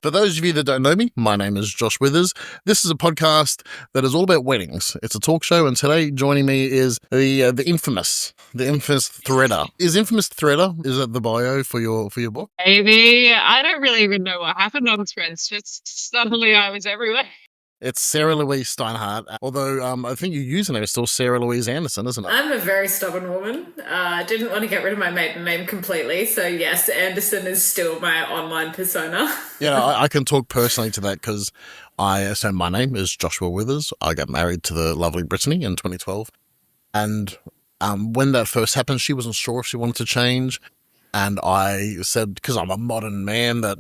For those of you that don't know me, my name is Josh Withers. This is a podcast that is all about weddings. It's a talk show, and today joining me is the infamous Threader. Is infamous Threader? Is that the bio for your book? Maybe. I don't really even know what happened on Threads. Just suddenly I was everywhere. It's Sarah-Louise Steinhardt, although I think your username is still Sarah-Louise Anderson, isn't it? I'm a very stubborn woman. Didn't want to get rid of my maiden name completely, so yes, Anderson is still my online persona. Yeah, I can talk personally to that because so my name is Joshua Withers. I got married to the lovely Brittany in 2012. And when that first happened, she wasn't sure if she wanted to change. And I said, because I'm a modern man that,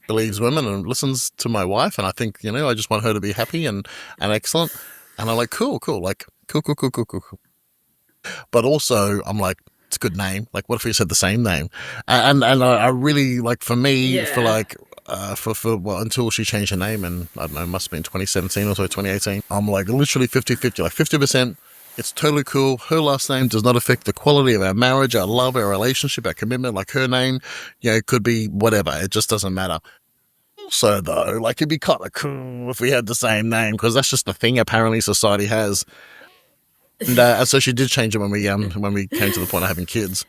believes women and listens to my wife. And I think, I just want her to be happy and excellent. And I'm like, cool. Cool. But also, I'm like, it's a good name. Like, what if we said the same name? And I really, for me, until she changed her name, and I don't know, it must have been 2017 or so, 2018, I'm like literally 50-50, like 50%. It's totally cool. Her last name does not affect the quality of our marriage, our love, our relationship, our commitment. Like her name, it could be whatever. It just doesn't matter. Also, though, it'd be kind of cool if we had the same name, because that's just the thing apparently society has. And so she did change it when we came to the point of having kids,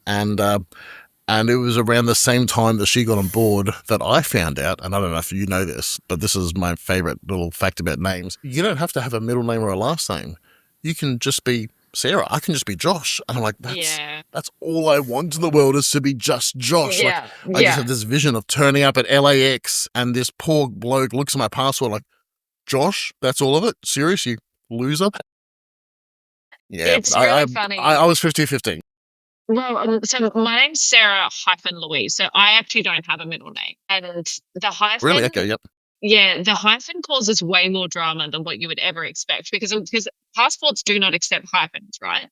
and it was around the same time that she got on board that I found out, and I don't know if you know this, but this is my favorite little fact about names. You don't have to have a middle name or a last name. You can just be Sarah. I can just be Josh. And I'm like, that's all I want in the world is to be just Josh. I just have this vision of turning up at LAX and this poor bloke looks at my passport like, Josh, that's all of it? Serious, you loser? Yeah, it's really funny. I was 50-50. Well, so my name's Sarah-Louise, so I actually don't have a middle name. And the hyphen... Really? Okay, yep. Yeah, the hyphen causes way more drama than what you would ever expect because passports do not accept hyphens, right?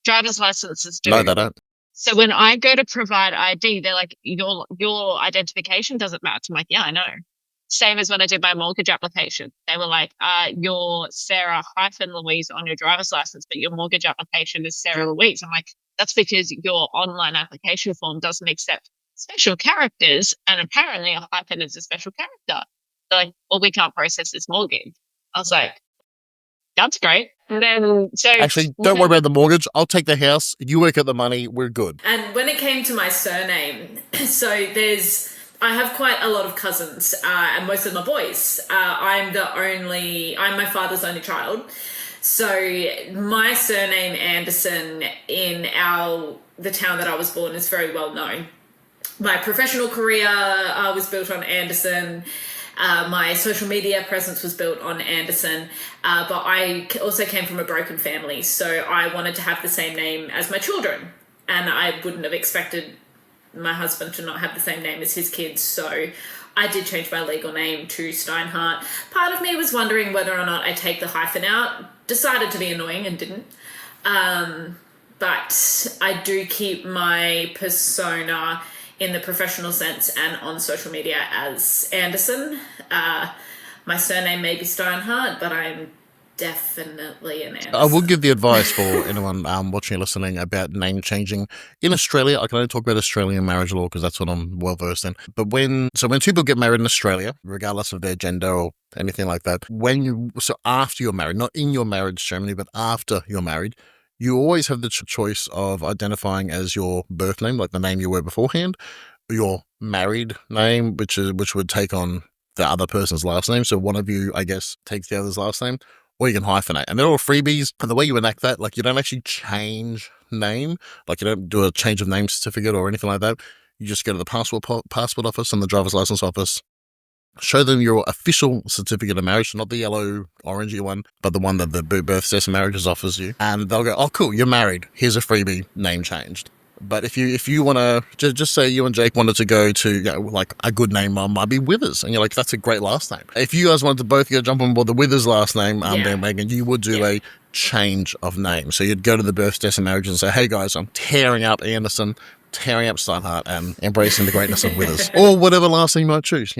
Driver's licenses do. No, they don't. So when I go to provide ID, they're like, your identification doesn't match. I'm like, yeah, I know. Same as when I did my mortgage application. They were like, you're Sarah-Louise on your driver's license, but your mortgage application is Sarah-Louise. I'm like, that's because your online application form doesn't accept special characters, and apparently a hyphen is a special character. They're like, well, we can't process this mortgage. I was like, that's great. And then, actually, don't worry about the mortgage. I'll take the house. You work out the money. We're good. And when it came to my surname, I have quite a lot of cousins, and most of them are boys. I'm my father's only child. So my surname Anderson in the town that I was born is very well known. My professional career was built on Anderson. My social media presence was built on Anderson, but I also came from a broken family, so I wanted to have the same name as my children, and I wouldn't have expected my husband to not have the same name as his kids, so I did change my legal name to Steinhardt. Part of me was wondering whether or not I take the hyphen out, decided to be annoying and didn't, but I do keep my persona in the professional sense and on social media as Anderson. My surname may be Steinhardt, but I'm definitely an Anderson. I will give the advice for anyone watching or listening about name changing. In Australia, I can only talk about Australian marriage law because that's what I'm well versed in. But when two people get married in Australia, regardless of their gender or anything like that, after you're married, not in your marriage ceremony, but after you're married, you always have the choice of identifying as your birth name, like the name you were beforehand, your married name, which would take on the other person's last name. So one of you, I guess, takes the other's last name, or you can hyphenate. And they're all freebies. And the way you enact that, you don't actually change name, you don't do a change of name certificate or anything like that. You just go to the passport office and the driver's license office. Show them your official certificate of marriage, not the yellow, orangey one, but the one that the birth certificate of marriages offers you. And they'll go, oh, cool, you're married. Here's a freebie, name changed. But if you want to, just say you and Jake wanted to go to, a good name might be Withers. And you're like, that's a great last name. If you guys wanted to both jump on board the Withers last name bandwagon, you would do a change of name. So you'd go to the birth certificate of marriage and say, hey guys, I'm tearing up Anderson. tearing up Steinhardt and embracing the greatness of Withers, or whatever last name you might choose.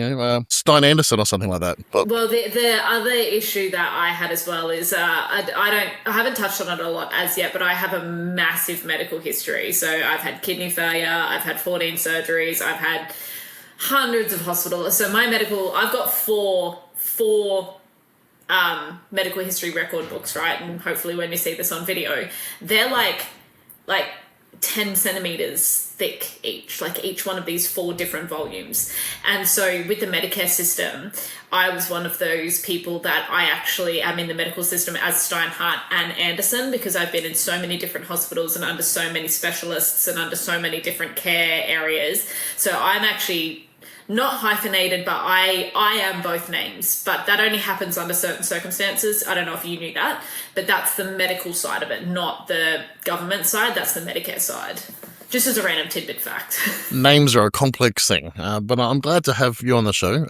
Stein Anderson or something like that. But well, the other issue that I had as well is I haven't touched on it a lot as yet, but I have a massive medical history. So I've had kidney failure, I've had 14 surgeries, I've had hundreds of hospitals. So I've got four medical history record books, right? And hopefully when you see this on video, they're like 10 centimeters thick each, like each one of these 4 different volumes. And so with the Medicare system, I was one of those people that I actually am in the medical system as Steinhardt and Anderson, because I've been in so many different hospitals and under so many specialists and under so many different care areas. So I'm actually not hyphenated, but I am both names, but that only happens under certain circumstances. I don't know if you knew that, but that's the medical side of it, not the government side. That's the Medicare side. Just as a random tidbit fact. Names are a complex thing, but I'm glad to have you on the show.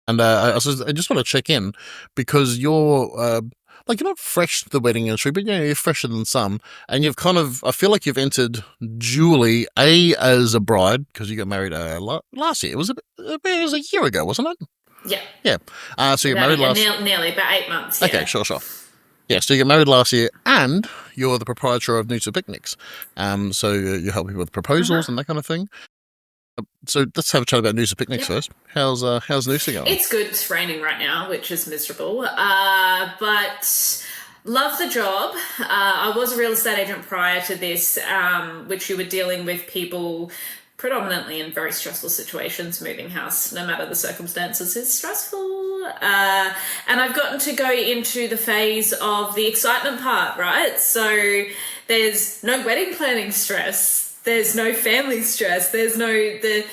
And I just want to check in because you're you're not fresh to the wedding industry, but you're fresher than some. And you've I feel like you've entered dually, as a bride, because you got married last year. It was a year ago, wasn't it? Yeah. Yeah. So you got married last nearly about 8 months. Yeah. Okay, sure. Yeah, so you got married last year, and you're the proprietor of Noosa Picnics. So you help people with proposals and that kind of thing. So let's have a chat about Noosa Picnics first. How's Noosa going? It's good. It's raining right now, which is miserable. But love the job. I was a real estate agent prior to this, which you were dealing with people predominantly in very stressful situations. Moving house, no matter the circumstances, is stressful. And I've gotten to go into the phase of the excitement part, right? So there's no wedding planning stress. There's no family stress. There's no, the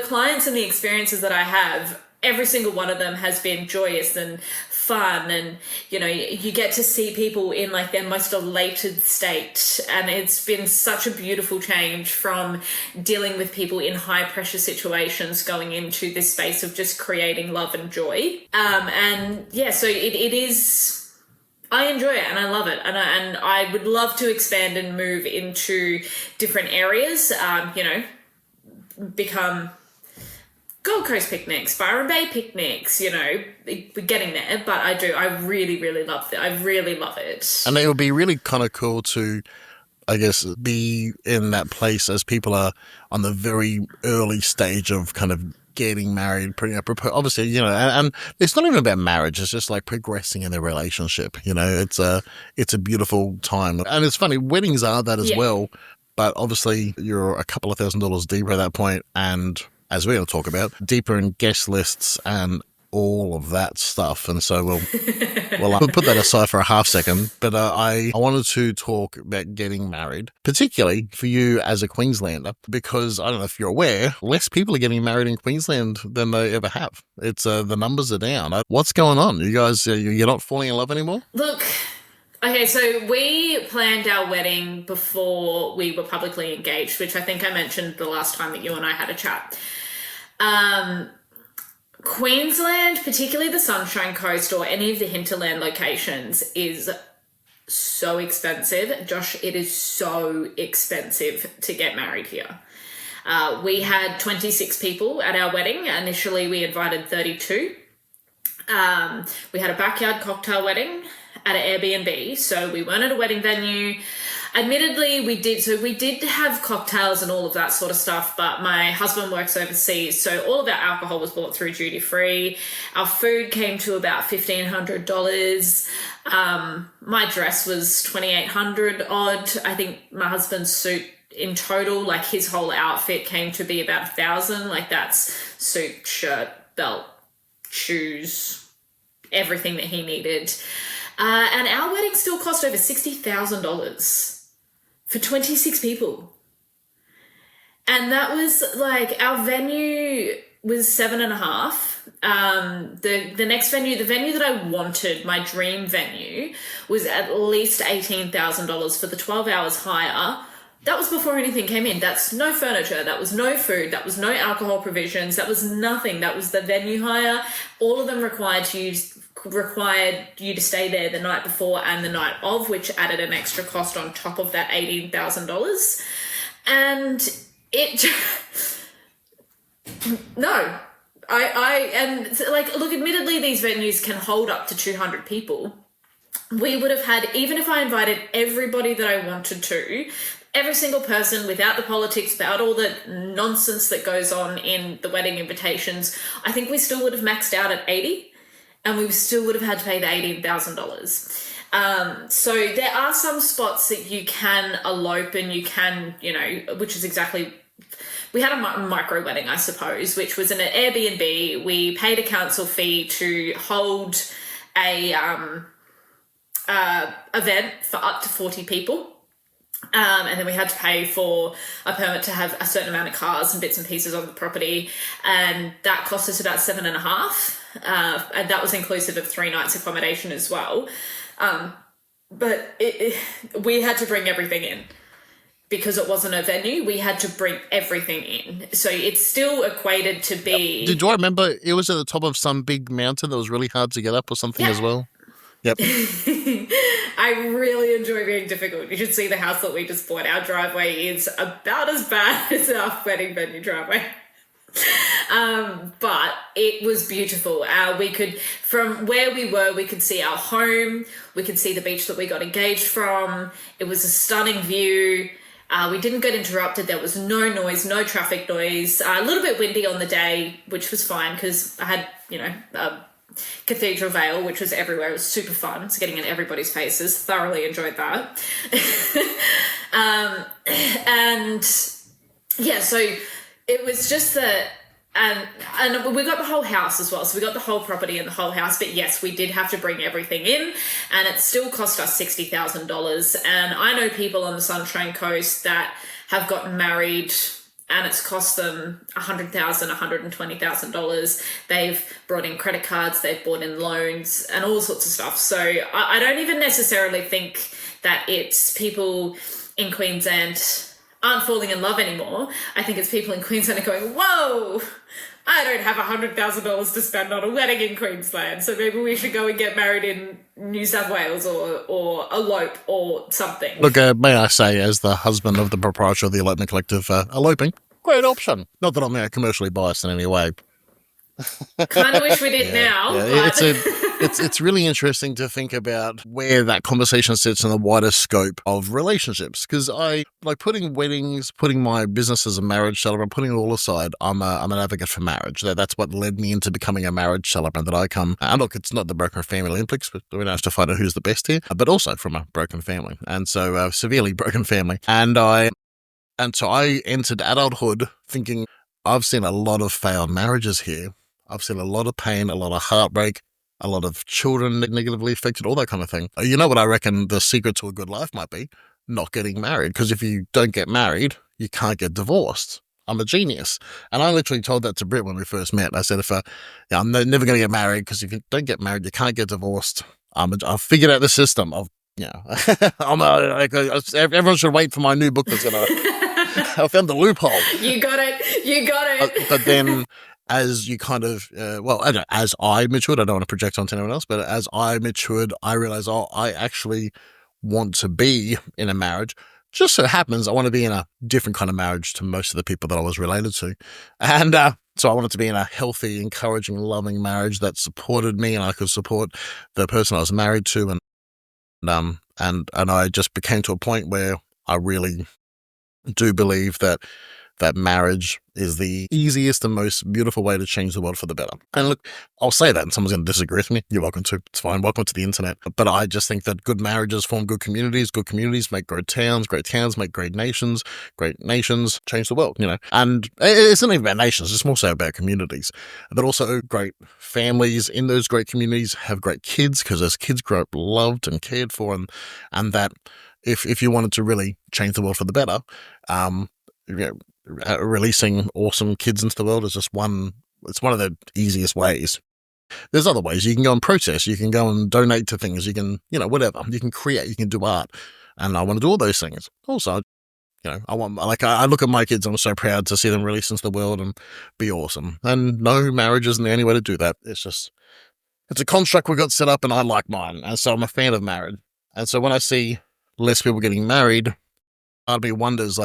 clients and the experiences that I have, every single one of them has been joyous and fun. And, you get to see people in like their most elated state. And it's been such a beautiful change from dealing with people in high pressure situations going into this space of just creating love and joy. So it is, I enjoy it and I love it, and I would love to expand and move into different areas. Become Gold Coast picnics, Byron Bay picnics. We're getting there, but I really, really love it. I really love it. And it would be really kind of cool to, I guess, be in that place as people are on the very early stage of kind of getting married, obviously, and it's not even about marriage. It's just like progressing in their relationship. It's a beautiful time, and it's funny. Weddings are that as well, but obviously you're a couple of $1,000s deeper at that point, and as we're going to talk about, deeper in guest lists and all of that stuff. And so we'll put that aside for a half second. But I wanted to talk about getting married, particularly for you as a Queenslander, because I don't know if you're aware, less people are getting married in Queensland than they ever have. It's the numbers are down. What's going on? You guys, you're not falling in love anymore? Look. Okay, so we planned our wedding before we were publicly engaged, which I think I mentioned the last time that you and I had a chat. Queensland, particularly the Sunshine Coast or any of the hinterland locations, is so expensive. Josh, it is so expensive to get married here. We had 26 people at our wedding. Initially, we invited 32. We had a backyard cocktail wedding at an Airbnb, so we weren't at a wedding venue. Admittedly, we did have cocktails and all of that sort of stuff, but my husband works overseas, so all of our alcohol was bought through duty free. Our food came to about $1,500. My dress was $2,800 odd. I think my husband's suit in total, like his whole outfit, came to be about $1,000. Like that's suit, shirt, belt, shoes, everything that he needed. And our wedding still cost over $60,000 for 26 people. And that was like, our venue was 7.5. The next venue, the venue that I wanted, my dream venue, was at least $18,000 for the 12 hours higher. That was before anything came in. That's no furniture. That was no food. That was no alcohol provisions. That was nothing. That was the venue hire. All of them required you to stay there the night before and the night of, which added an extra cost on top of that $18,000. And it no. I and like, look, admittedly these venues can hold up to 200 people. We would have had, even if I invited everybody that I wanted to, every single person, without the politics, without all the nonsense that goes on in the wedding invitations, I think we still would have maxed out at 80, and we still would have had to pay the $18,000. So there are some spots that you can elope and you can, which is exactly, we had a micro wedding, I suppose, which was in an Airbnb. We paid a council fee to hold a event for up to 40 people. And then we had to pay for a permit to have a certain amount of cars and bits and pieces on the property. And that cost us about $7,500. And that was inclusive of 3 nights accommodation as well. But we had to bring everything in. Because it wasn't a venue, we had to bring everything in. So it's still equated to be... Did you remember it was at the top of some big mountain that was really hard to get up or something as well? Yep. I really enjoy being difficult. You should see the house that we just bought. Our driveway is about as bad as our wedding venue driveway. But it was beautiful. We could, from where we were, we could see our home. We could see the beach that we got engaged from. It was a stunning view. We didn't get interrupted. There was no noise, no traffic noise. A little bit windy on the day, which was fine because I had, Cathedral Vale, which was everywhere. It was super fun. So getting in everybody's faces. Thoroughly enjoyed that. And yeah, so it was just that, and we got the whole house as well. So we got the whole property and the whole house. But yes, we did have to bring everything in, and it still cost us $60,000. And I know people on the Sunshine Coast that have gotten married and it's cost them $100,000, $120,000. They've brought in credit cards, they've brought in loans and all sorts of stuff. So I don't even necessarily think that it's people in Queensland aren't falling in love anymore. I think it's people in Queensland are going, whoa, I don't have $100,000 to spend on a wedding in Queensland, so maybe we should go and get married in New South Wales or elope or something. Look, may I say, as the husband of the proprietor of the Elopement Collective, eloping, great option. Not that I'm commercially biased in any way. Kind of wish we did now. Yeah, but... it's really interesting to think about where that conversation sits in the wider scope of relationships. Because I like putting weddings, putting my business as a marriage celebrant, putting it all aside. I'm an advocate for marriage. That's what led me into becoming a marriage celebrant. That I come, and look, it's not the broken family Olympics, but we don't have to find out who's the best here. But also from a broken family, and so severely broken family. And so I entered adulthood thinking I've seen a lot of failed marriages here. I've seen a lot of pain, a lot of heartbreak, a lot of children negatively affected, all that kind of thing. You know what I reckon the secret to a good life might be? Not getting married. Because if you don't get married, you can't get divorced. I'm a genius. And I literally told that to Britt when we first met. I said, I'm never going to get married because if you don't get married, you can't get divorced. I've figured out the system. Everyone should wait for my new book that's going to... I found the loophole. You got it. But then... as you kind of, as I matured, I don't want to project onto anyone else, but as I matured, I realized, I actually want to be in a marriage. Just so happens I want to be in a different kind of marriage to most of the people that I was related to. And so I wanted to be in a healthy, encouraging, loving marriage that supported me and I could support the person I was married to. And I just became to a point where I really do believe that marriage is the easiest and most beautiful way to change the world for the better. And look, I'll say that and someone's going to disagree with me. You're welcome to. It's fine. Welcome to the internet. But I just think that good marriages form good communities make great towns make great nations change the world, And it's not even about nations, it's more so about communities. But also great families in those great communities have great kids because those kids grow up loved and cared for and that if you wanted to really change the world for the better, releasing awesome kids into the world is just it's one of the easiest ways. There's other ways. You can go and protest, you can go and donate to things, you can, whatever, you can create, you can do art. And I want to do all those things. Also, I look at my kids, I'm so proud to see them released into the world and be awesome. And no, marriage isn't the only way to do that. It's a construct we got set up and I like mine. And so I'm a fan of marriage. And so when I see less people getting married, part of me wonders,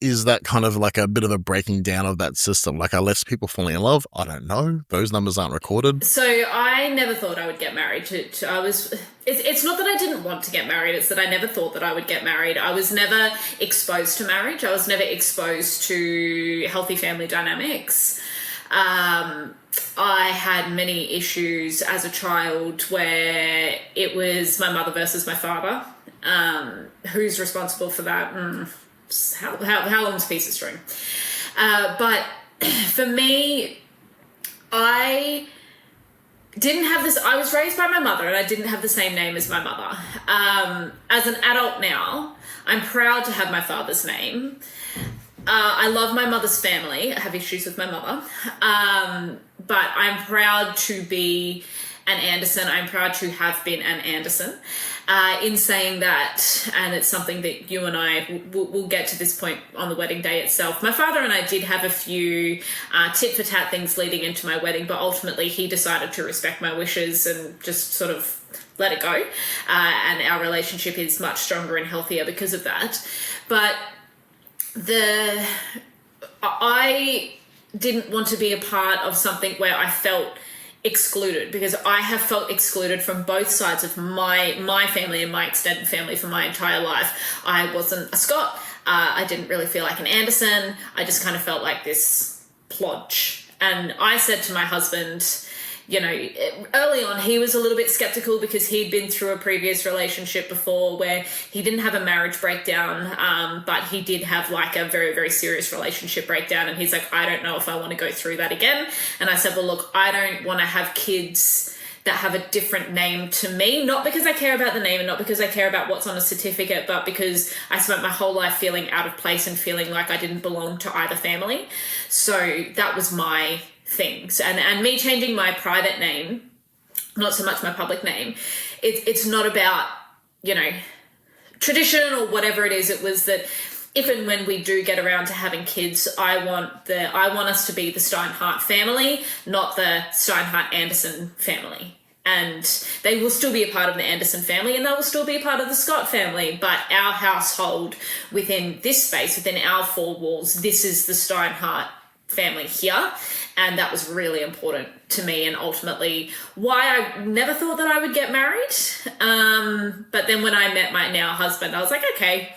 is that kind of like a bit of a breaking down of that system? Like, are less people falling in love? I don't know. Those numbers aren't recorded. So I never thought I would get married. It's not that I didn't want to get married. It's that I never thought that I would get married. I was never exposed to marriage. I was never exposed to healthy family dynamics. I had many issues as a child where it was my mother versus my father. Who's responsible for that? How long's a piece of string? But for me, I didn't have this. I was raised by my mother, and I didn't have the same name as my mother. As an adult now, I'm proud to have my father's name. I love my mother's family. I have issues with my mother. But I'm proud to be an Anderson. I'm proud to have been an Anderson. In saying that, and it's something that you and I will get to this point on the wedding day itself. My father and I did have a few tit for tat things leading into my wedding, but ultimately he decided to respect my wishes and just sort of let it go. And our relationship is much stronger and healthier because of that. But I didn't want to be a part of something where I felt excluded, because I have felt excluded from both sides of my family and my extended family for my entire life. I wasn't a Scott. I didn't really feel like an Anderson. I just kind of felt like this plodge. And I said to my husband, early on, he was a little bit skeptical because he'd been through a previous relationship before where he didn't have a marriage breakdown, but he did have like a very, very serious relationship breakdown. And he's like, I don't know if I want to go through that again. And I said, well, look, I don't want to have kids that have a different name to me, not because I care about the name and not because I care about what's on a certificate, but because I spent my whole life feeling out of place and feeling like I didn't belong to either family. So that was my things, and me changing my private name, not so much my public name, it's not about tradition or whatever it is. It was that if and when we do get around to having kids, I want us to be the Steinhardt family, not the Steinhardt Anderson family. And they will still be a part of the Anderson family, and they will still be a part of the Scott family, but our household, within this space, within our four walls, this is the Steinhardt family here. And that was really important to me, and ultimately why I never thought that I would get married. But then when I met my now husband, I was like, okay,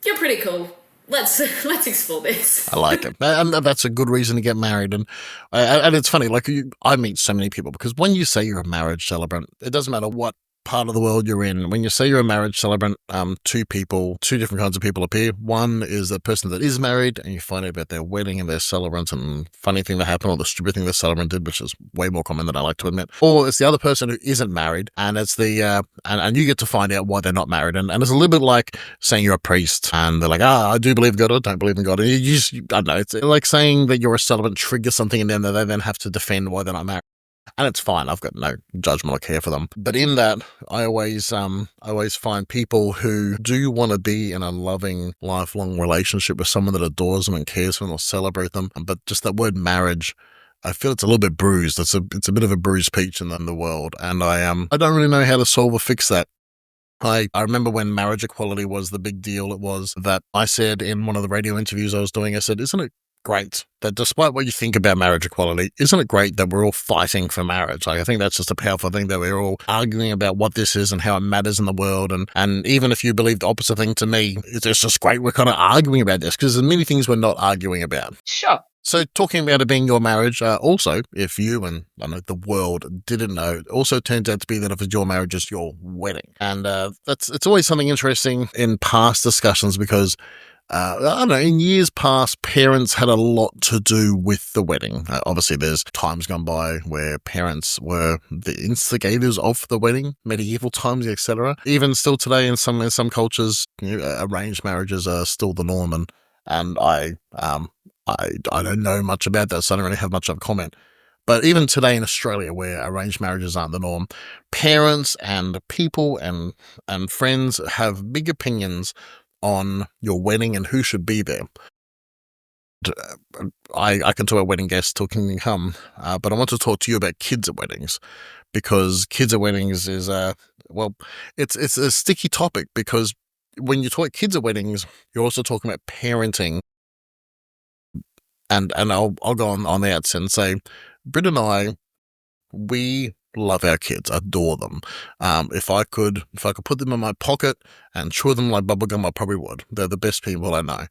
you're pretty cool. Let's explore this. I like it. And that's a good reason to get married. And it's funny, like I meet so many people, because when you say you're a marriage celebrant, it doesn't matter what part of the world you're in. When you say you're a marriage celebrant, two different kinds of people appear. One is the person that is married, and you find out about their wedding and their celebrant and funny thing that happened, or the stupid thing the celebrant did, which is way more common than I like to admit. Or it's the other person who isn't married, and it's and you get to find out why they're not married. And it's a little bit like saying you're a priest, and they're like, I do believe in God, or don't believe in God. And you just, I don't know, it's like saying that you're a celebrant triggers something in them that they then have to defend why they're not married. And it's fine. I've got no judgment or care for them. But in that, I always find people who do want to be in a loving, lifelong relationship with someone that adores them and cares for them or celebrate them. But just that word marriage, I feel it's a little bit bruised. It's a bit of a bruised peach in the world. And I don't really know how to solve or fix that. I remember when marriage equality was the big deal, it was that I said in one of the radio interviews I was doing, I said, isn't it great that despite what you think about marriage equality, isn't it great that we're all fighting for marriage? Like, I think that's just a powerful thing, that we're all arguing about what this is and how it matters in the world. And even if you believe the opposite thing, to me, it's just great we're kind of arguing about this, because there's many things we're not arguing about. Sure. So talking about it being your marriage, also, if you and the world didn't know, it also turns out to be that if it's your marriage, it's your wedding. And it's always something interesting in past discussions, because I don't know, in years past, parents had a lot to do with the wedding. Obviously, there's times gone by where parents were the instigators of the wedding, medieval times, etc. Even still today, in some cultures, arranged marriages are still the norm. And I don't know much about that, so I don't really have much of a comment. But even today in Australia, where arranged marriages aren't the norm, parents and people and friends have big opinions on your wedding and who should be there. I can talk about wedding guests till kingdom come, but I want to talk to you about kids at weddings, because kids at weddings is it's a sticky topic, because when you talk kids at weddings, you're also talking about parenting. And I'll go on the outset and say, Britt and I, we love our kids, adore them. If I could put them in my pocket and chew them like bubblegum, I probably would. They're the best people I know.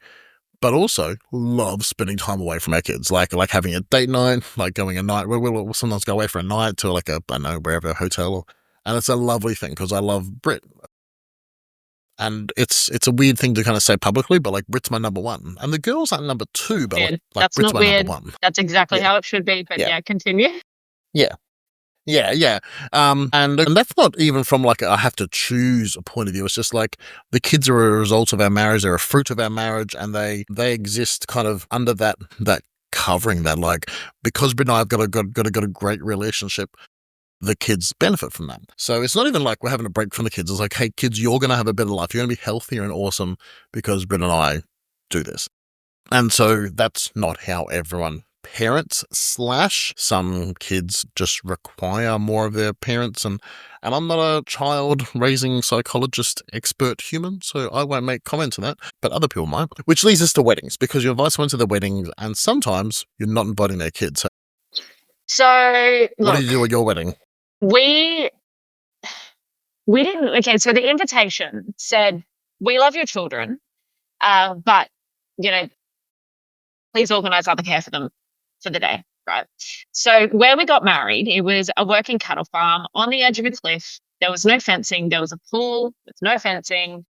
But also love spending time away from our kids, like having a date night, like going a night. We'll sometimes go away for a night to like I don't know, wherever, a hotel, and it's a lovely thing because I love Brit. And it's a weird thing to kind of say publicly, but like Brit's my number one, and the girls are number two, but Weird. like That's Brit's not my number weird. one. That's exactly Yeah. how it should be. But Yeah. yeah, continue. Yeah. Yeah. And that's not even from like I have to choose a point of view. It's just like the kids are a result of our marriage. They're a fruit of our marriage, and they exist kind of under that covering that, like, because Brit and I have got a great relationship. The kids benefit from that. So it's not even like we're having a break from the kids. It's like, hey, kids, you're going to have a better life. You're going to be healthier and awesome because Brit and I do this. And so that's not how everyone parents / some kids just require more of their parents. And I'm not a child raising psychologist expert human, so I won't make comments on that, but other people might. Which leads us to weddings, because you invite someone to the weddings and sometimes you're not inviting their kids. So What look, did you do at your wedding? we didn't. Okay, so the invitation said, "We love your children, but please organise other care for them for the day." Right. So where we got married, it was a working cattle farm on the edge of a cliff. There was no fencing. There was a pool with no fencing.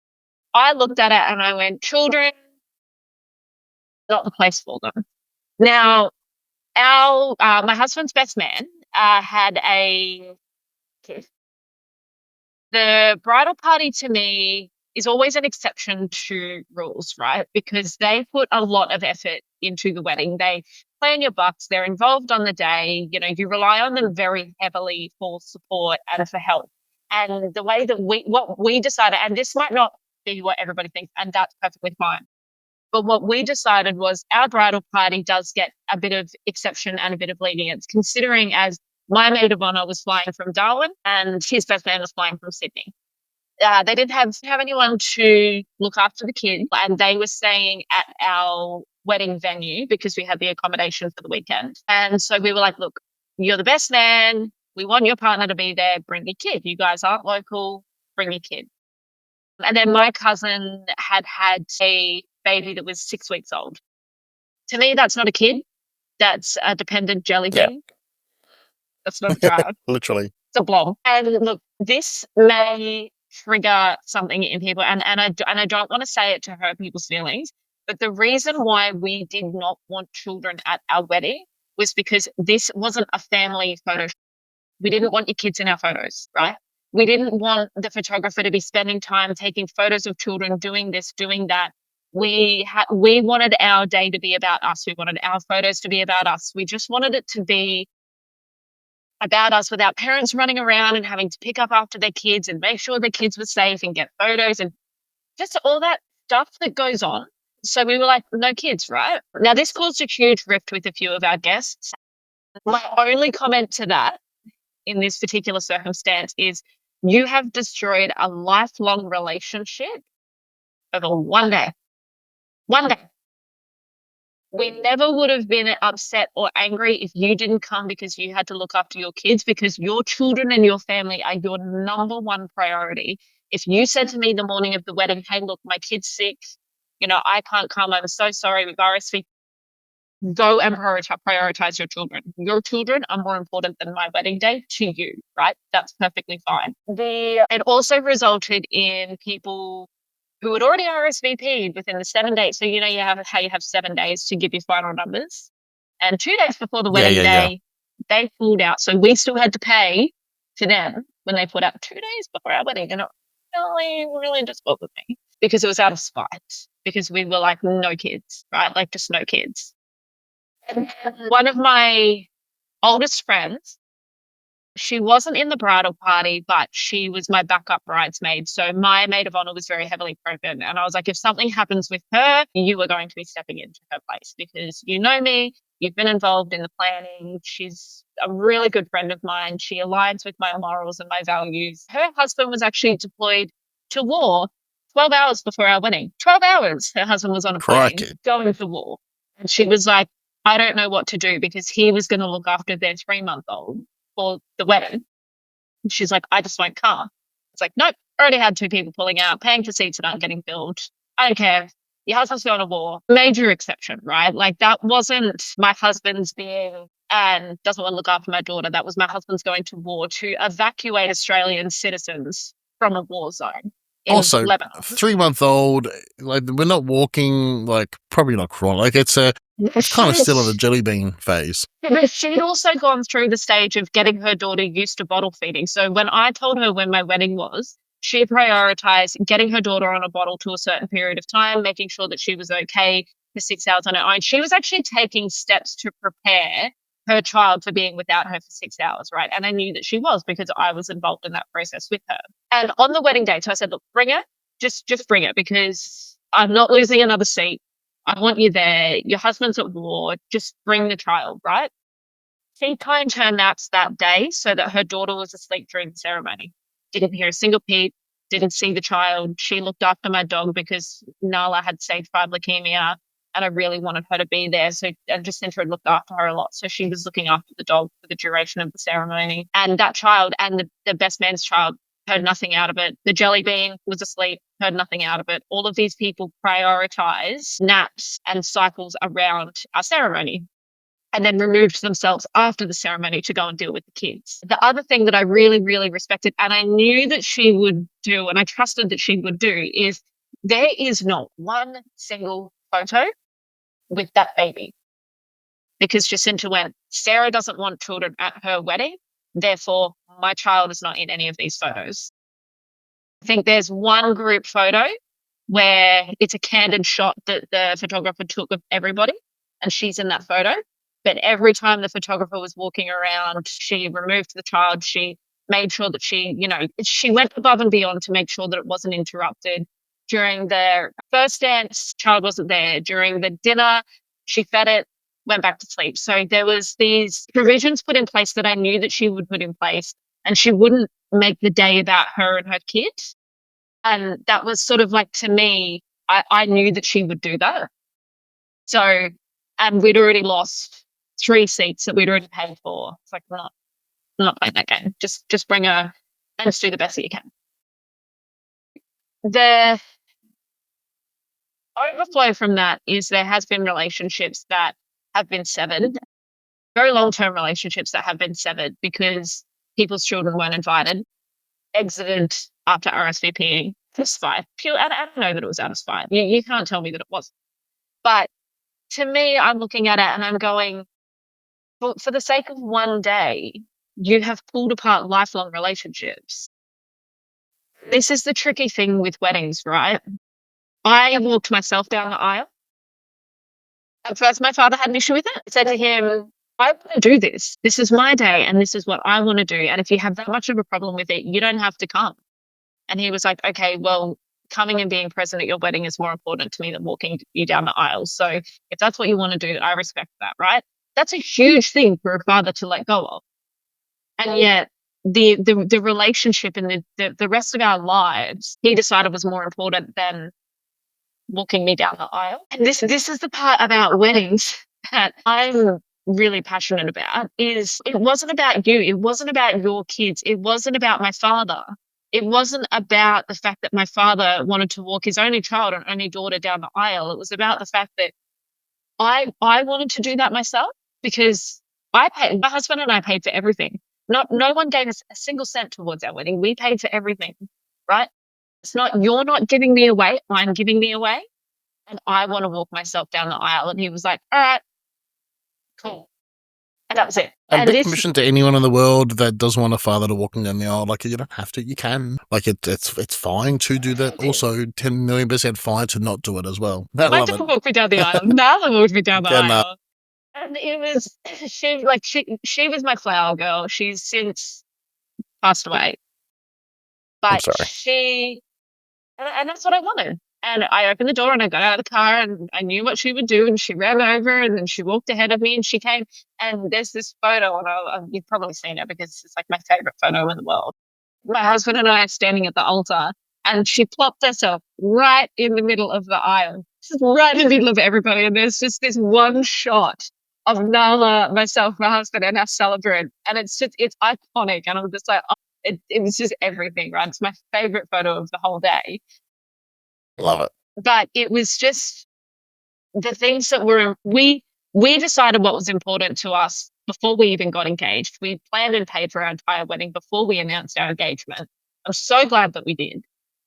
I looked at it and I went, "Children, not the place for them." Now, my husband's best man had a kid. The bridal party to me is always an exception to rules, right? Because they put a lot of effort into the wedding. They plan your bucks, they're involved on the day. You rely on them very heavily for support and for help. And the way that what we decided, and this might not be what everybody thinks, and that's perfectly fine. But what we decided was our bridal party does get a bit of exception and a bit of lenience, considering as my maid of honor was flying from Darwin and his best man was flying from Sydney. They didn't have anyone to look after the kids, and they were staying at our wedding venue because we had the accommodation for the weekend. And so we were like, "Look, you're the best man. We want your partner to be there. Bring your kid. You guys aren't local. Bring your kid." And then my cousin had a baby that was 6 weeks old. To me, that's not a kid. That's a dependent jelly bean. That's not a child. Literally. It's a blob. And look, this may trigger something in people, and I don't want to say it to hurt people's feelings, but the reason why we did not want children at our wedding was because this wasn't a family photo. We didn't want your kids in our photos, right? We didn't want the photographer to be spending time taking photos of children, doing this, doing that. We wanted our day to be about us. We wanted our photos to be about us. We just wanted it to be about us without parents running around and having to pick up after their kids and make sure their kids were safe and get photos and just all that stuff that goes on. So we were like, no kids, right? Now, this caused a huge rift with a few of our guests. My only comment to that in this particular circumstance is you have destroyed a lifelong relationship over one day. One day. We never would have been upset or angry if you didn't come because you had to look after your kids, because your children and your family are your number one priority. If you said to me the morning of the wedding, "Hey, look, my kid's sick, I can't come, I'm so sorry with RSV," go and prioritize your children. Your children are more important than my wedding day to you, right? That's perfectly fine. It also resulted in people who had already RSVP'd within the 7 days. So, you have 7 days to give your final numbers. And 2 days before the wedding day, they pulled out. So we still had to pay to them when they put out 2 days before our wedding. And it really just bothered me because it was out of spite, because we were like, no kids, right? Like just no kids. And one of my oldest friends, she wasn't in the bridal party, but she was my backup bridesmaid. So my maid of honor was very heavily pregnant. And I was like, if something happens with her, you are going to be stepping into her place because you know me, you've been involved in the planning. She's a really good friend of mine. She aligns with my morals and my values. Her husband was actually deployed to war 12 hours before our wedding. 12 hours her husband was on a plane Crikey. going to war. And she was like, I don't know what to do because he was going to look after their 3-month-old for the wedding. And she's like, I just won't come. It's like, nope, already had 2 people pulling out, paying for seats that aren't getting filled. I don't care. Your husband's going to war. Major exception, right? Like that wasn't my husband's being and doesn't want to look after my daughter. That was my husband's going to war to evacuate Australian citizens from a war zone in Also, Lebanon. 3-month-old, like we're not walking, like probably not crawling. Like it's kind of still in the jelly bean phase. But she'd also gone through the stage of getting her daughter used to bottle feeding. So when I told her when my wedding was, she prioritized getting her daughter on a bottle to a certain period of time, making sure that she was okay for 6 hours on her own. She was actually taking steps to prepare her child for being without her for 6 hours, right? And I knew that she was because I was involved in that process with her. And on the wedding day, so I said, look, bring her, just bring it because I'm not losing another seat. I want you there. Your husband's at war. Just bring the child, right? She timed her naps that day so that her daughter was asleep during the ceremony. Didn't hear a single peep, didn't see the child. She looked after my dog because Nala had stage 5 leukemia and I really wanted her to be there. So and Jacinta had looked after her a lot. So she was looking after the dog for the duration of the ceremony. And that child and the best man's child heard nothing out of it. The jelly bean was asleep, heard nothing out of it. All of these people prioritize naps and cycles around our ceremony and then removed themselves after the ceremony to go and deal with the kids. The other thing that I really, really respected, and I knew that she would do, and I trusted that she would do, is there is not one single photo with that baby. Because Jacinta went, Sarah doesn't want children at her wedding, therefore my child is not in any of these photos. I think there's one group photo where it's a candid shot that the photographer took of everybody, and she's in that photo. But every time the photographer was walking around, she removed the child. She made sure that she went above and beyond to make sure that it wasn't interrupted. During the first dance, child wasn't there. During the dinner, she fed it, went back to sleep. So there was these provisions put in place that I knew that she would put in place, and she wouldn't make the day about her and her kids. And that was sort of like, to me, I knew that she would do that. So, and we'd already lost 3 seats that we'd already paid for. It's like, I'm not playing that game. Just bring her and just do the best that you can. The overflow from that is there has been relationships that have been severed, very long-term relationships that have been severed because people's children weren't invited, exited after RSVPing for spite. I don't know that it was out of spite. You can't tell me that it wasn't. But to me, I'm looking at it and I'm going, for the sake of one day, you have pulled apart lifelong relationships. This is the tricky thing with weddings, right? I walked myself down the aisle. At first, my father had an issue with it. I said to him, I want to do this. This is my day and this is what I want to do. And if you have that much of a problem with it, you don't have to come. And he was like, okay, well, coming and being present at your wedding is more important to me than walking you down the aisle. So if that's what you want to do, I respect that, right? That's a huge thing for a father to let go of. And yet the relationship and the rest of our lives, he decided was more important than walking me down the aisle. And this is the part about weddings that I'm really passionate about, is it wasn't about you. It wasn't about your kids. It wasn't about my father. It wasn't about the fact that my father wanted to walk his only child and only daughter down the aisle. It was about the fact that I wanted to do that myself because my husband and I paid for everything. No one gave us a single cent towards our wedding. We paid for everything, right? It's not, you're not giving me away, I'm giving me away. And I want to walk myself down the aisle. And he was like, all right, cool. And that was it. And big permission to anyone in the world that doesn't want a father to walking down the aisle. Like, you don't have to, you can. Like, it's fine to do that. Also, 10 million % fine to not do it as well. I love it. Walk me down the aisle. Nala walked me down the aisle. And it was, she was my flower girl. She's since passed away. But and that's what I wanted. And I opened the door and I got out of the car and I knew what she would do. And she ran over and then she walked ahead of me and she came. And there's this photo, and you've probably seen it because it's like my favorite photo in the world. My husband and I are standing at the altar And she plopped herself right in the middle of the aisle, just right in the middle of everybody. And there's just this one shot of Nala, myself, my husband, and our celebrant. And it's iconic. And I'm just like, oh, it was just everything, right? It's my favorite photo of the whole day. Love it. But it was just the things that we decided what was important to us before we even got engaged. We planned and paid for our entire wedding before we announced our engagement. I'm so glad that we did,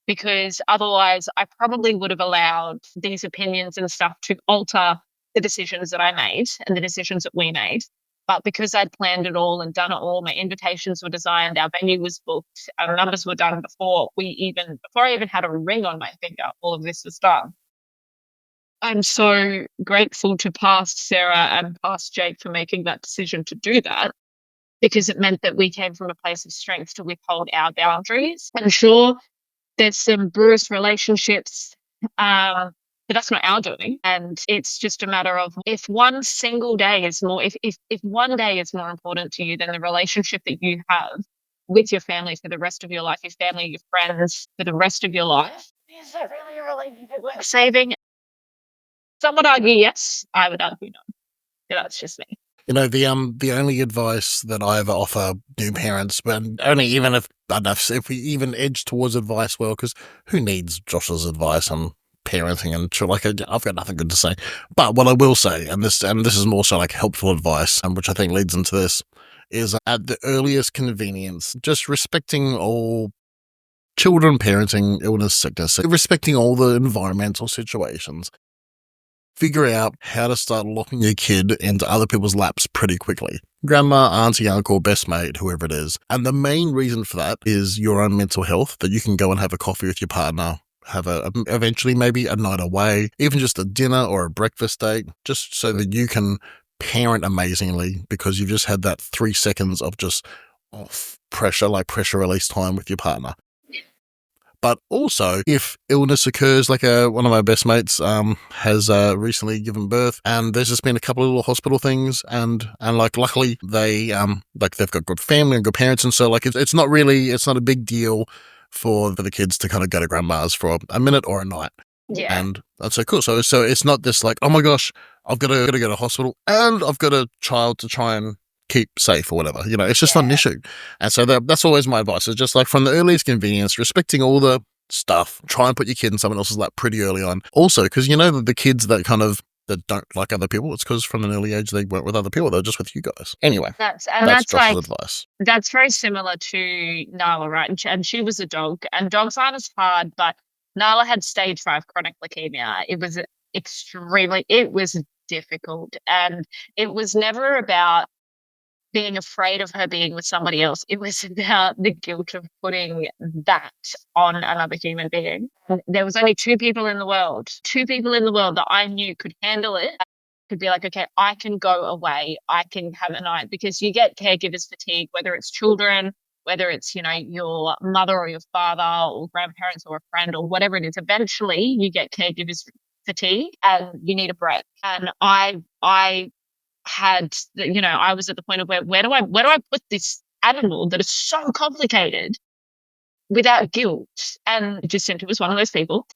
because otherwise I probably would have allowed these opinions and stuff to alter the decisions that I made and the decisions that we made. But because I'd planned it all and done it all, my invitations were designed, our venue was booked, our numbers were done before I even had a ring on my finger, all of this was done. I'm so grateful to past Sarah and past Jake for making that decision to do that, because it meant that we came from a place of strength to withhold our boundaries. And sure, there's some bruised relationships, but that's not our doing. And it's just a matter of, if one single day is more, if one day is more important to you than the relationship that you have with your family for the rest of your life, your family, your friends for the rest of your life, is that really a relationship worth saving? Some would argue yes, I would argue no. Yeah, that's just me. You know, the only advice that I ever offer new parents, but only even if, I don't know, if we even edge towards advice, well, because who needs Josh's advice on parenting and like, I've got nothing good to say. But what I will say, and this is more so like helpful advice, which I think leads into this, is at the earliest convenience, just respecting all children, parenting, illness, sickness, respecting all the environmental situations. Figure out how to start locking your kid into other people's laps pretty quickly. Grandma, auntie, uncle, best mate, whoever it is. And the main reason for that is your own mental health, that you can go and have a coffee with your partner, have eventually maybe a night away, even just a dinner or a breakfast date, just so that you can parent amazingly, because you've just had that 3 seconds of just off pressure, like pressure release time with your partner. But also, if illness occurs, like one of my best mates has recently given birth, and there's just been a couple of little hospital things, and like luckily they've got good family and good parents, and so like it's not a big deal for the kids to kind of go to grandma's for a minute or a night. Yeah. And that's so cool. So it's not this like, oh my gosh, I've got to go to hospital and I've got a child to try and keep safe or whatever. You know, it's just not an issue. And so that's always my advice. It's just like, from the earliest convenience, respecting all the stuff, try and put your kid in someone else's lap pretty early on. Also, because you know the kids that don't like other people, it's because from an early age they weren't with other people, they're just with you guys. Anyway, that's Josh's like advice. That's very similar to Nala, right? And she was a dog, and dogs aren't as hard, but Nala had stage 5 chronic leukemia. It was difficult, and it was never about being afraid of her being with somebody else. It was about the guilt of putting that on another human being. There was only 2 people in the world that I knew could handle it. Could be like, okay, I can go away, I can have a night, because you get caregivers fatigue, whether it's children, whether it's, you know, your mother or your father or grandparents or a friend or whatever it is. Eventually you get caregivers fatigue and you need a break. And I had, you know, I was at the point of where do I put this animal that is so complicated without guilt? And Jacinta was one of those people.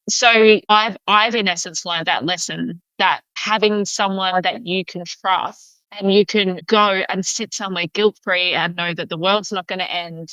So I've in essence learned that lesson, that having someone that you can trust and you can go and sit somewhere guilt-free and know that the world's not going to end,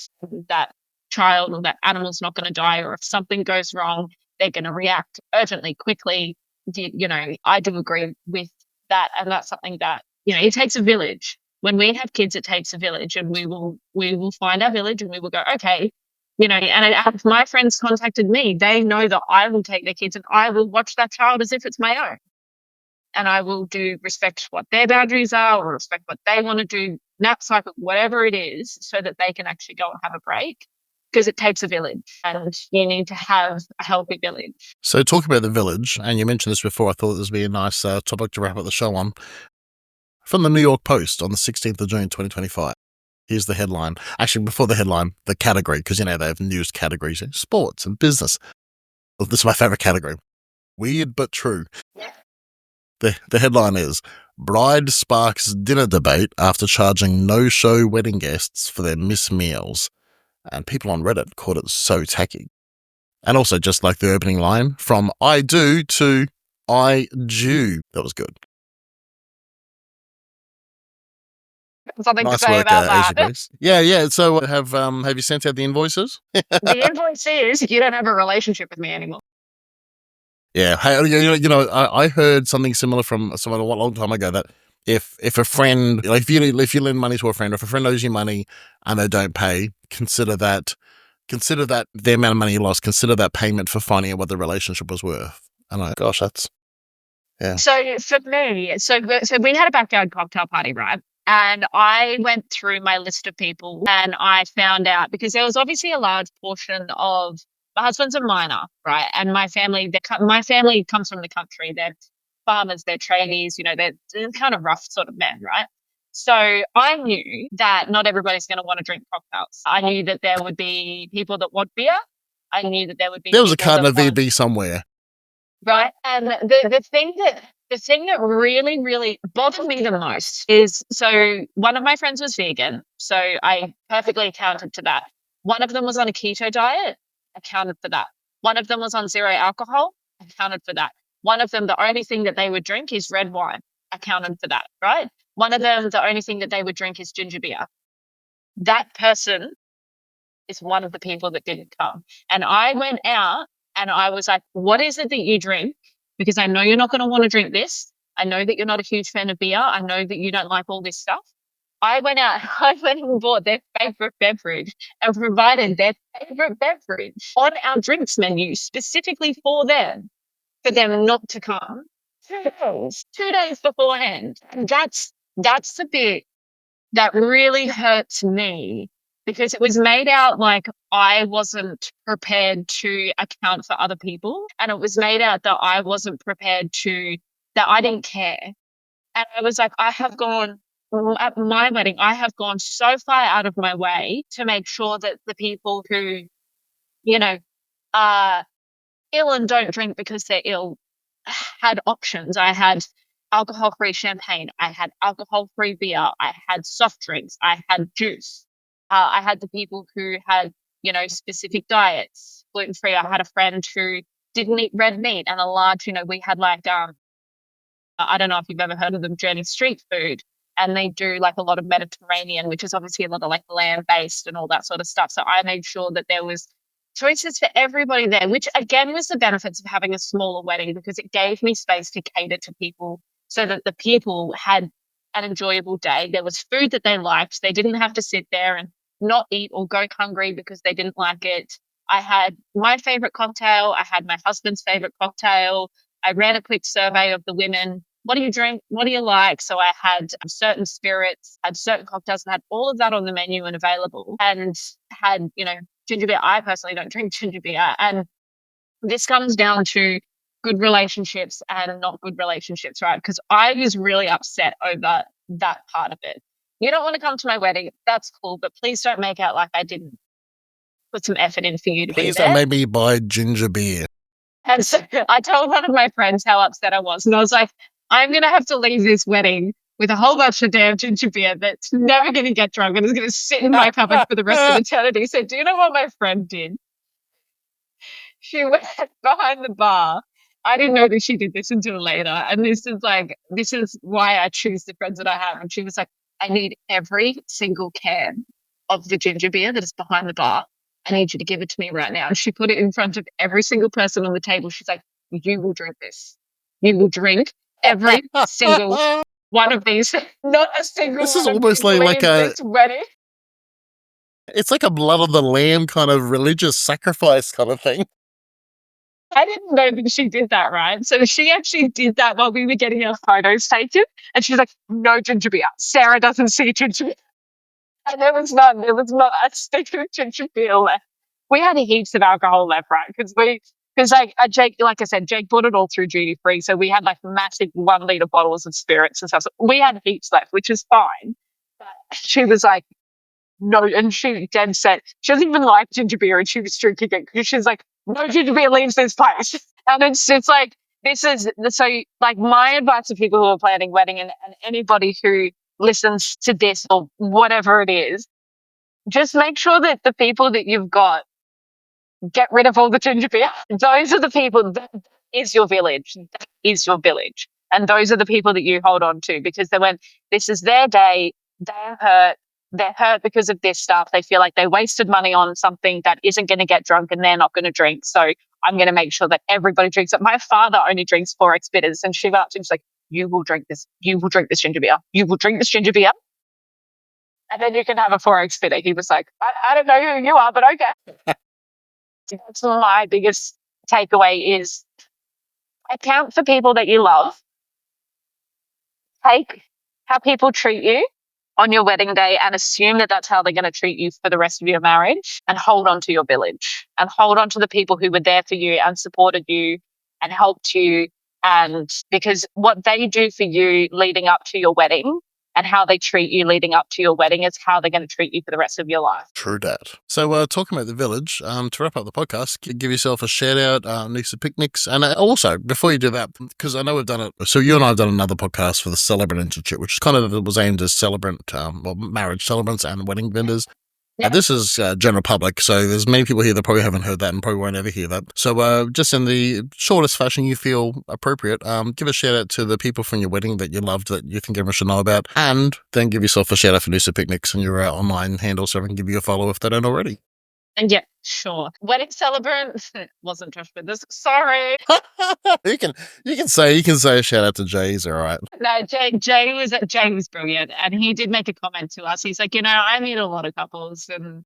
that child or that animal's not going to die, or if something goes wrong, they're going to react urgently, quickly. You know, I do agree with that, and that's something that, you know, it takes a village. When we have kids, it takes a village, and we will find our village, and we will go, okay, you know. And if my friends contacted me, they know that I will take their kids and I will watch that child as if it's my own, and I will respect what their boundaries are, or respect what they want to do, nap cycle, whatever it is, so that they can actually go and have a break. Because it takes a village, and you need to have a healthy village. So talking about the village, and you mentioned this before, I thought this would be a nice topic to wrap up the show on. From the New York Post on the 16th of June, 2025. Here's the headline. Actually, before the headline, the category, because, you know, they have news categories, sports and business. Well, this is my favorite category. Weird but true. The headline is, Bride Sparks Dinner Debate After Charging No-Show Wedding Guests for Their Missed Meals. And people on Reddit called it so tacky. And also just like the opening line from I do to I do. That was good. Something to Nice say work, about Asia that. Grace. Yeah. So have you sent out the invoices? The invoice is you don't have a relationship with me anymore. Yeah. Hey, I heard something similar from someone a long time ago that if a friend, like if you lend money to a friend, or if a friend owes you money and they don't pay, consider that the amount of money you lost. Consider that payment for finding out what the relationship was worth. And gosh, that's yeah. So for me, so we had a backyard cocktail party, right? And I went through my list of people and I found out because there was obviously a large portion of my husband's a miner, right? And my family, my family comes from the country. They're farmers, they're tradies, they're kind of rough sort of men, right? So I knew that not everybody's going to want to drink cocktails. I knew that there would be people that want beer. I knew that there would be There was a people carton that of want VB somewhere. right. And the thing that really, really bothered me the most is so one of my friends was vegan, so I perfectly accounted to that. One of them was on a keto diet, accounted for that. One of them was on zero alcohol, accounted for that. One of them, the only thing that they would drink is red wine, accounted for that, right? One of them, the only thing that they would drink is ginger beer. That person is one of the people that didn't come. And I went out and I was like, what is it that you drink? Because I know you're not going to want to drink this. I know that you're not a huge fan of beer. I know that you don't like all this stuff. I went out, I went and bought their favorite beverage and provided their favorite beverage on our drinks menu specifically for them not to come 2 days, 2 days beforehand. And that's the bit that really hurts me because it was made out like I wasn't prepared to account for other people. And it was made out that I wasn't prepared that I didn't care. And I was like, at my wedding, I have gone so far out of my way to make sure that the people who, you know, are ill and don't drink because they're ill had options. I had alcohol free champagne. I had alcohol free beer. I had soft drinks. I had juice. I had the people who had, specific diets, gluten free. I had a friend who didn't eat red meat and a large, we had like, I don't know if you've ever heard of them, Journey Street Food. And they do like a lot of Mediterranean, which is obviously a lot of like land based and all that sort of stuff. So I made sure that there was choices for everybody there, which again was the benefits of having a smaller wedding because it gave me space to cater to people so that the people had an enjoyable day. There was food that they liked. They didn't have to sit there and not eat or go hungry because they didn't like it. I had my favorite cocktail. I had my husband's favorite cocktail. I ran a quick survey of the women. What do you drink? What do you like? So I had certain spirits, had certain cocktails, and had all of that on the menu and available, and had, ginger beer. I personally don't drink ginger beer. And this comes down to good relationships and not good relationships, right? Because I was really upset over that part of it. You don't want to come to my wedding. That's cool. But please don't make out like I didn't put some effort in for you to be Please there. don't make me buy ginger beer. And so I told one of my friends how upset I was. And I was like, I'm going to have to leave this wedding with a whole bunch of damn ginger beer that's never going to get drunk and is going to sit in my cupboard for the rest of eternity. So do you know what my friend did? She went behind the bar. I didn't know that she did this until later. And this is why I choose the friends that I have. And she was like, I need every single can of the ginger beer that is behind the bar. I need you to give it to me right now. And she put it in front of every single person on the table. She's like, you will drink this. You will drink every single one of these. Not a single This is one of almost these like leaves this wedding. it's like a blood of the lamb kind of religious sacrifice kind of thing. I didn't know that she did that, right? So she actually did that while we were getting our photos taken. And she's like, no ginger beer. Sarah doesn't see ginger beer. And there was none. There was not a stick of ginger beer left. We had heaps of alcohol left, right? Because Jake, like I said, Jake bought it all through duty free. So we had like massive 1 liter bottles of spirits and stuff. So we had heaps left, which is fine. But she was like, no, and she dead set. She doesn't even like ginger beer, and she was drinking it because she's like, no ginger beer leaves this place. And it's like this is so like my advice to people who are planning wedding and anybody who listens to this or whatever it is, just make sure that the people that you've got get rid of all the ginger beer. Those are the people that is your village. That is your village. And those are the people that you hold on to because they went, this is their day. They're hurt. They're hurt because of this stuff. They feel like they wasted money on something that isn't going to get drunk and they're not going to drink. So I'm going to make sure that everybody drinks it. My father only drinks 4X bitters and she went she's like, you will drink this. You will drink this ginger beer. You will drink this ginger beer. And then you can have a 4X bitter. He was like, I don't know who you are, but okay. That's my biggest takeaway is account for people that you love. Take how people treat you on your wedding day and assume that that's how they're going to treat you for the rest of your marriage and hold on to your village and hold on to the people who were there for you and supported you and helped you. And because what they do for you leading up to your wedding and how they treat you leading up to your wedding is how they're going to treat you for the rest of your life. True that. So, talking about the village, to wrap up the podcast, give yourself a shout out, Noosa Picnics. And also, before you do that, because I know we've done it, so you and I have done another podcast for the Celebrant Institute, which kind of was aimed as marriage celebrants and wedding vendors. Yeah. This is general public, so there's many people here that probably haven't heard that and probably won't ever hear that. So just in the shortest fashion you feel appropriate, give a shout out to the people from your wedding that you loved that you think everyone should know about, and then give yourself a shout out for Noosa Picnics and your online handle so I can give you a follow if they don't already. And yeah, sure. Wedding celebrant wasn't Josh Withers. Sorry. you can say a shout out to Jay. He's all right. No, Jay was brilliant, and he did make a comment to us. He's like, I meet a lot of couples, and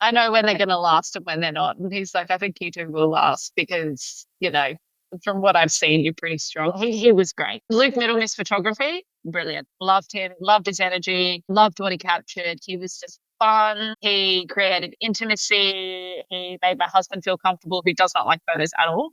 I know when they're going to last and when they're not. And he's like, I think you two will last because from what I've seen, you're pretty strong. He was great. Luke Middlemiss photography, brilliant. Loved him. Loved his energy. Loved what he captured. He was just fun. He created intimacy. He made my husband feel comfortable, who does not like photos at all.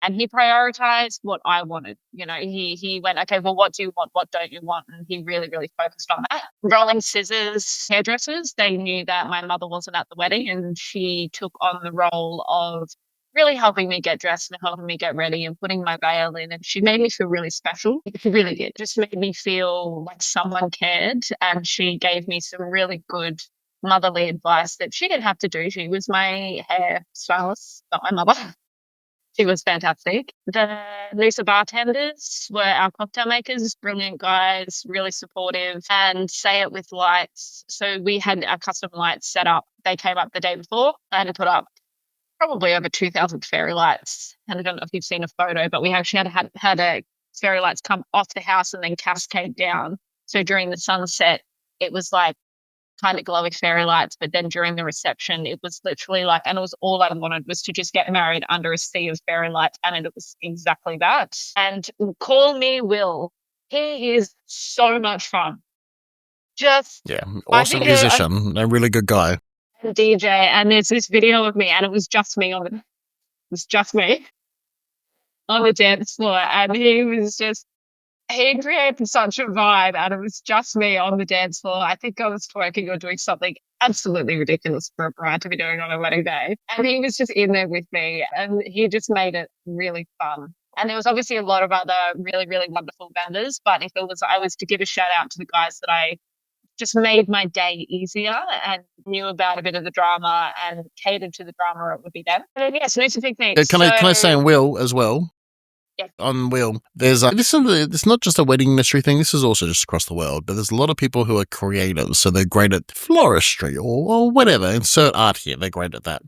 And he prioritized what I wanted. He went, okay, well, what do you want? What don't you want? And he really, really focused on that. Rolling Scissors hairdressers, they knew that my mother wasn't at the wedding and she took on the role of really helping me get dressed and helping me get ready and putting my veil in. And she made me feel really special. She really did. Just made me feel like someone cared. And she gave me some really good motherly advice that she didn't have to do. She was my hair stylist, not my mother. She was fantastic. The Noosa bartenders were our cocktail makers, brilliant guys, really supportive, and say it with lights. So we had our custom lights set up. They came up the day before. I had to put up probably over 2,000 fairy lights. And I don't know if you've seen a photo, but we actually had a fairy lights come off the house and then cascade down. So during the sunset, it was like kind of glowy fairy lights, but then during the reception it was literally like, and it was all I wanted was to just get married under a sea of fairy lights, and it was exactly that. And call me Will, he is so much fun. Just awesome musician, a really good guy, DJ. And there's this video of me, and it was just me on the dance floor, and he created such a vibe, and it was just me on the dance floor. I think I was twerking or doing something absolutely ridiculous for a bride to be doing on a wedding day. And he was just in there with me, and he just made it really fun. And there was obviously a lot of other really, really wonderful vendors, but if I was to give a shout out to the guys that I just made my day easier and knew about a bit of the drama and catered to the drama, it would be them. And then, yes, Noosa Picnics. Can I say on Will as well? Yeah. On Will, it's not just a wedding industry thing. This is also just across the world. But there's a lot of people who are creators, so they're great at floristry or whatever. Insert art here. They're great at that.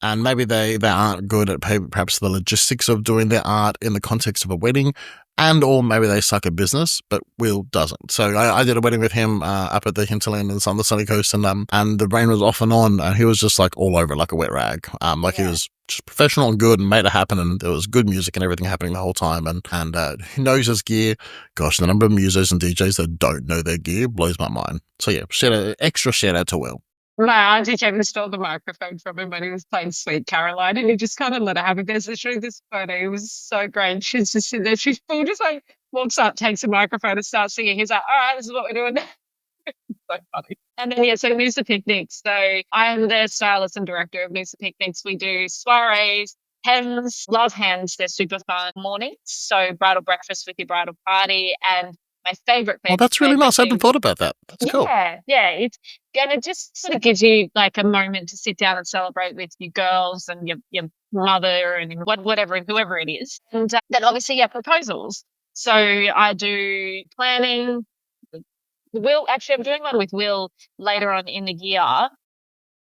And maybe they aren't good at perhaps the logistics of doing their art in the context of a wedding, or maybe they suck at business, but Will doesn't. So I did a wedding with him up at the hinterland on the sunny coast, and the rain was off and on, and he was just like all over like a wet rag. He was just professional and good and made it happen, and there was good music and everything happening the whole time, and he knows his gear. Gosh, the number of musos and DJs that don't know their gear blows my mind. So yeah, extra shout out to Will. My auntie came and stole the microphone from him when he was playing Sweet Caroline, and he just kind of let her have it. There's literally this photo. It was so great. She's just sitting there. She's just like walks up, takes a microphone and starts singing. He's like, all right, this is what we're doing. So funny. And then, so Noosa Picnics. So I am the stylist and director of Noosa Picnics. We do soirees, hens, love hens. They're super fun mornings. So bridal breakfast with your bridal party, and My favorite. Well, that's really nice. I hadn't thought about that. That's cool. Yeah. It just sort of gives you like a moment to sit down and celebrate with your girls and your mother and whatever, whoever it is. And then obviously, proposals. So I do planning. I'm doing one with Will later on in the year.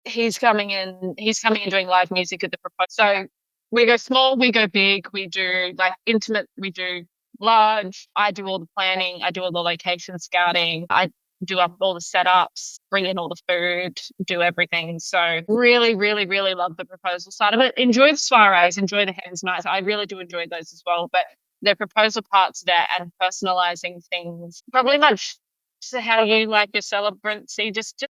He's coming in doing live music at the proposal. So we go small, we go big, we do like intimate, we do large. I do all the planning, I do all the location scouting, I do up all the setups, bring in all the food, do everything. So really, really, really love the proposal side of it. Enjoy the soirees, enjoy the hands nights. I really do enjoy those as well. But the proposal parts there and personalizing things, probably much to how you like your celebrants. Just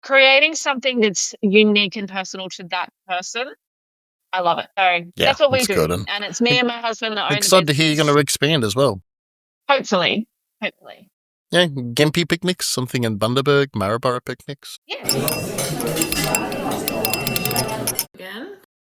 creating something that's unique and personal to that person. I love it. So that's what we do. Good. And it's me and my husband that own the excited to hear you're business. going to expand as well. Hopefully. Yeah, Gympie picnics, something in Bundaberg, Maryborough picnics. Yeah.